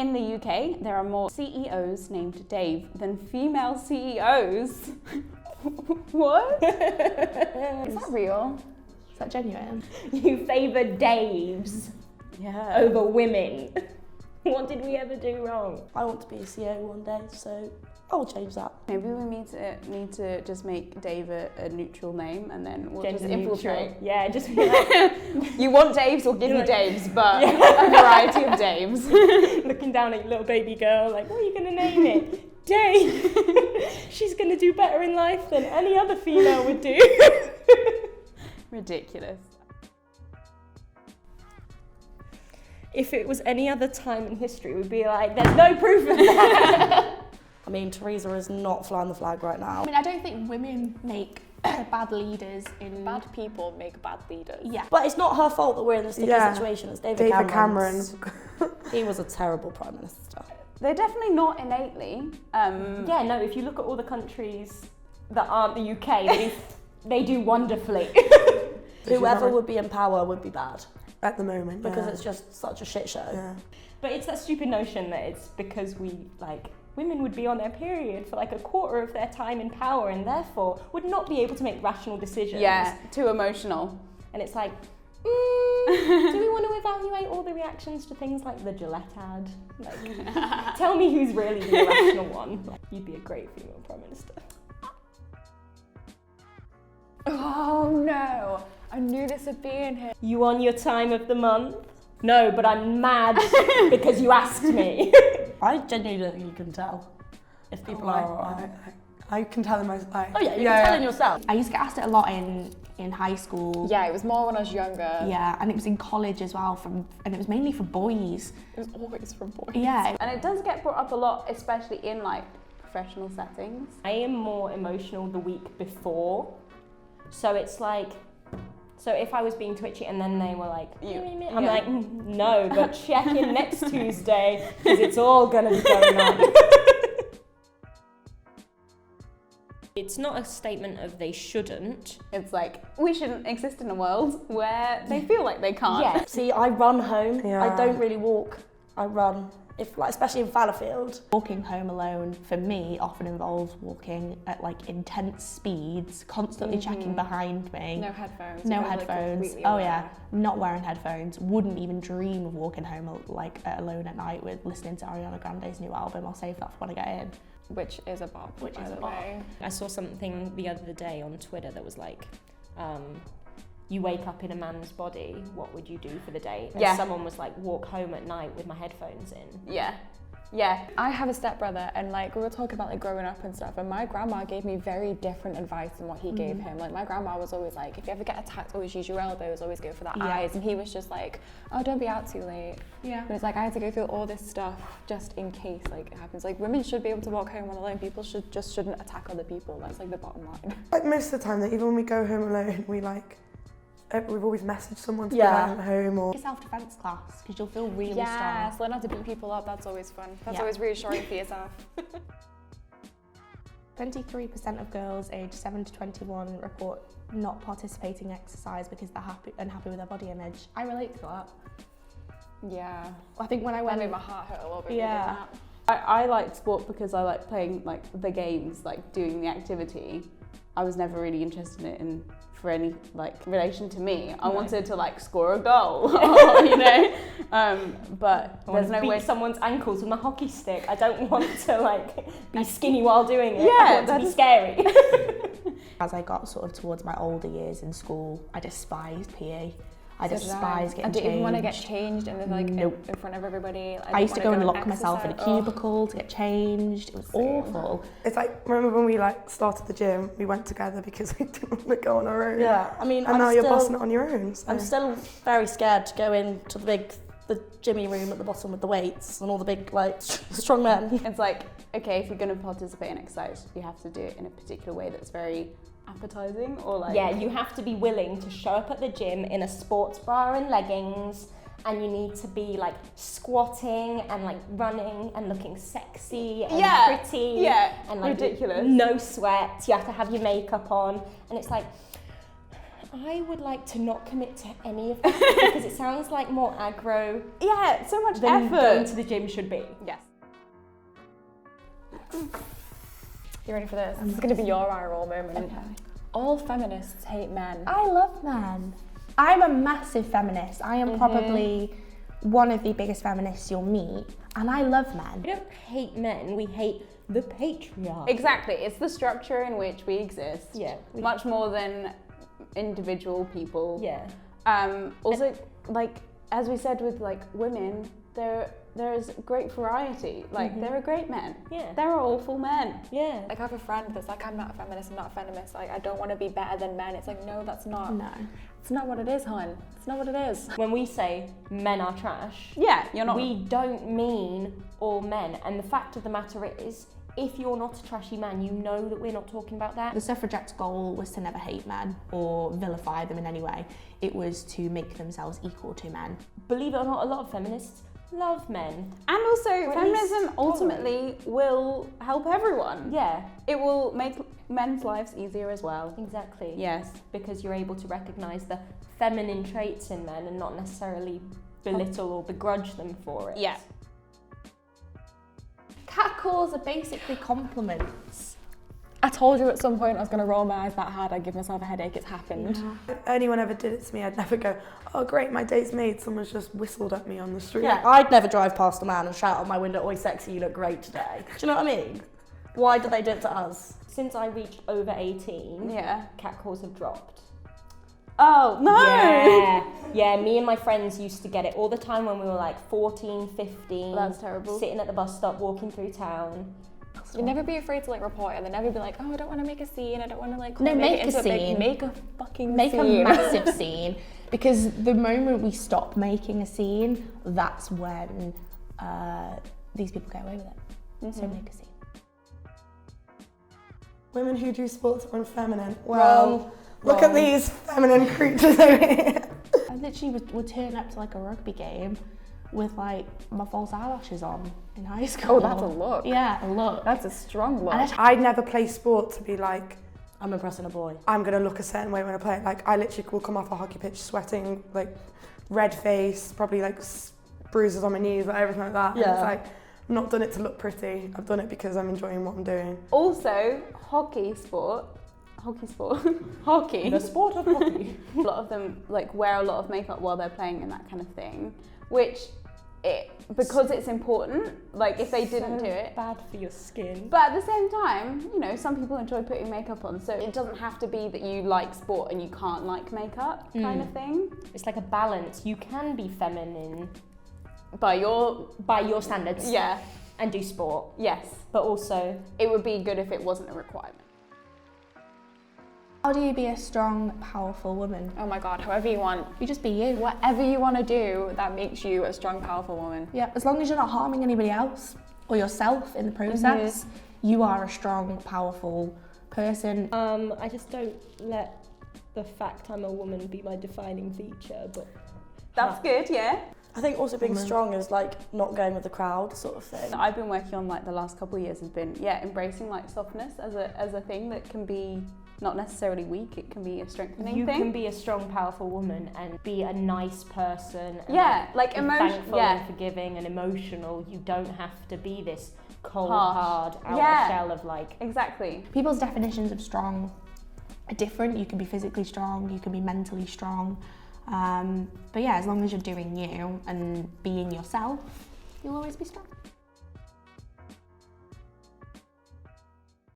In the UK, there are more CEOs named Dave than female CEOs. What? Is that real? Is that genuine? You favour Daves over women. What did we ever do wrong? I want to be a CEO one day, so I'll change that. Maybe we need to just make Dave a neutral name, and then we'll Gender just infiltrate. neutral. Yeah, just be like, You want Daves, we'll give you Daves, but a variety of Daves. looking down at your little baby girl, like, what are you going to name it? Dave. She's going to do better in life than any other female would do. Ridiculous. If it was any other time in history, we'd be like, there's no proof of that. I mean, Theresa is not flying the flag right now. I mean, I don't think women make bad leaders in... Bad people make bad leaders. Yeah. But it's not her fault that we're in this sticky situation. It's David Cameron. He was a terrible Prime Minister. They're definitely not innately. Yeah, no, if you look at all the countries that aren't the UK, they do wonderfully. Whoever would be in power would be bad. At the moment, because it's just such a shit show. Yeah. But it's that stupid notion that it's because women would be on their period for like a quarter of their time in power and therefore would not be able to make rational decisions. Yeah, too emotional. And it's like, do we want to evaluate all the reactions to things like the Gillette ad? Like, tell me who's really the irrational one. You'd be a great female Prime Minister. Oh no, I knew this would be in here. You on your time of the month? No, but I'm mad because you asked me. I genuinely can tell if people are... I can tell them I Oh yeah, you can tell in yourself. I used to get asked it a lot in high school. Yeah, it was more when I was younger. Yeah, and it was in college as well, and it was mainly for boys. It was always from boys. Yeah. And it does get brought up a lot, especially in like professional settings. I am more emotional the week before. So it's like, so if I was being twitchy and then they were like, I'm like, no, but check in next Tuesday because it's all going to be going on. It's not a statement of they shouldn't. It's like, we shouldn't exist in a world where they feel like they can't. Yeah. See, I run home. Yeah. I don't really walk. I run. Especially in Fallowfield. Walking home alone, for me, often involves walking at like intense speeds, constantly checking behind me. No headphones. No You're, like, headphones. completely Oh aware. yeah, not wearing headphones. Wouldn't even dream of walking home alone at night with listening to Ariana Grande's new album. I'll save that for when I get in. Which is a bop, by the way. I saw something the other day on Twitter that was like, you wake up in a man's body, what would you do for the day? And someone was like, walk home at night with my headphones in. Yeah. Yeah. I have a stepbrother, and like we were talking about like growing up and stuff, and my grandma gave me very different advice than what he gave him. Like my grandma was always like, if you ever get attacked, always use your elbows, always go for the eyes, and he was just like, oh, don't be out too late. Yeah. But it's like I had to go through all this stuff just in case like it happens. Like women should be able to walk home on alone. People shouldn't attack other people. That's like the bottom line. Like most of the time, that even when we go home alone, we've always messaged someone to be at home or... Self-defense class, because you'll feel really Yes, strong. learn how to beat people up. That's always fun. That's Yeah. always reassuring for yourself. 23% of girls aged 7 to 21 report not participating in exercise because they're unhappy with their body image. I relate to that. Yeah. I think when I That went... made my heart hurt a little bit. Yeah. I like sport because I like playing like the games, like doing the activity. I was never really interested in for any like relation to me. I wanted to like score a goal, you know. But there's no way. Someone's ankles with my hockey stick. I don't want to like be skinny while doing it. Yeah, I want to be scary. As I got sort of towards my older years in school, I despised PE. I So did despised I getting didn't even want to get changed. changed and then like Nope. in front of everybody. I used to go and lock myself in a exercise. cubicle to get changed. It was awful. It's like, remember when we like started the gym, we went together because we didn't want to go on our own. Yeah, I mean, And now you're bossing it on your own. So. I'm still very scared to go into the Jimmy room at the bottom with the weights and all the big, like, strong men. It's like, okay, if you're going to participate in exercise, you have to do it in a particular way that's very appetizing or like... Yeah, you have to be willing to show up at the gym in a sports bra and leggings, and you need to be like squatting and like running and looking sexy and pretty and like ridiculous. no sweat. You have to have your makeup on, and it's like, I would like to not commit to any of that because it sounds like more aggro Yeah, so much than effort. going to the gym should be. Yes. You ready for this? This is going to be your eye roll moment. Okay. All feminists hate men. I love men. I'm a massive feminist. I am probably one of the biggest feminists you'll meet, and I love men. We don't hate men, we hate the patriarchy. Exactly. It's the structure in which we exist. Yeah. Much more than individual people. Yeah. Also, like as we said with like women, there's great variety. Like there are great men. Yeah. There are awful men. Yeah. Like I have a friend that's like, I'm not a feminist, I'm not a feminist. Like I don't want to be better than men. It's like, no, that's not. No. It's not what it is, hon. It's not what it is. When we say men are trash, Yeah, you're not. we don't mean all men. And the fact of the matter is, if you're not a trashy man, you know that we're not talking about that. The suffragettes' goal was to never hate men or vilify them in any way. It was to make themselves equal to men. Believe it or not, a lot of feminists love men. And also, Or at least feminism ultimately will help everyone. Yeah, It will make men's lives easier as well. exactly. Yes. Because you're able to recognise the feminine traits in men and not necessarily belittle or begrudge them for it. Yeah. Catcalls are basically compliments. I told you at some point I was going to roll my eyes that hard, I'd give myself a headache. It's happened. If anyone ever did it to me, I'd never go, oh great, my day's made. Someone's just whistled at me on the street. Yeah, I'd never drive past a man and shout out my window, oi sexy, you look great today. Do you know what I mean? Why do they do it to us? Since I reached over 18, Yeah. catcalls have dropped. Oh, no! Yeah, me and my friends used to get it all the time when we were like 14, 15. That's terrible. Sitting at the bus stop, walking through town. You'd never be afraid to like report it and never be like, oh, I don't want to make a scene, I don't want to like No, make make it into a big- scene. make a fucking Make scene. a massive scene, because the moment we stop making a scene, that's when these people get away with it. So make a scene. Women who do sports are unfeminine. Well, Wrong. look at these feminine creatures over here. I literally would turn up to like a rugby game with like my false eyelashes on in high school. Oh, that's a look. Yeah, a look. That's a strong look. And I'd never play sport to be like, I'm impressing a boy. I'm going to look a certain way when I play it. Like, I literally will come off a hockey pitch sweating, like, red face, probably, like, bruises on my knees, like, everything like that. And Yeah. it's like, I've not done it to look pretty. I've done it because I'm enjoying what I'm doing. Also, hockey. The sport of hockey. A lot of them like wear a lot of makeup while they're playing and that kind of thing, which because it's important, like if they didn't do it. Bad for your skin. But at the same time, you know, some people enjoy putting makeup on, so it doesn't have to be that you like sport and you can't like makeup kind of thing. It's like a balance. You can be feminine By your standards. yeah, And do sport. yes. But also, It would be good if it wasn't a requirement. How do you be a strong, powerful woman? Oh my god, however you want. You just be you. Whatever you want to do that makes you a strong, powerful woman. Yeah, as long as you're not harming anybody else or yourself in the process, you are a strong, powerful person. I just don't let the fact I'm a woman be my defining feature, but That's good, yeah. I think also being strong is like not going with the crowd sort of thing. That I've been working on like the last couple of years has been embracing like softness as a thing that can be not necessarily weak, it can be a strengthening you thing. can be a strong, powerful woman and be a nice person. And like be emotion, thankful and forgiving and emotional. You don't have to be this cold, Harsh. hard outer shell of like. Exactly. People's definitions of strong are different. You can be physically strong, you can be mentally strong. But yeah, as long as you're doing you and being yourself, you'll always be strong.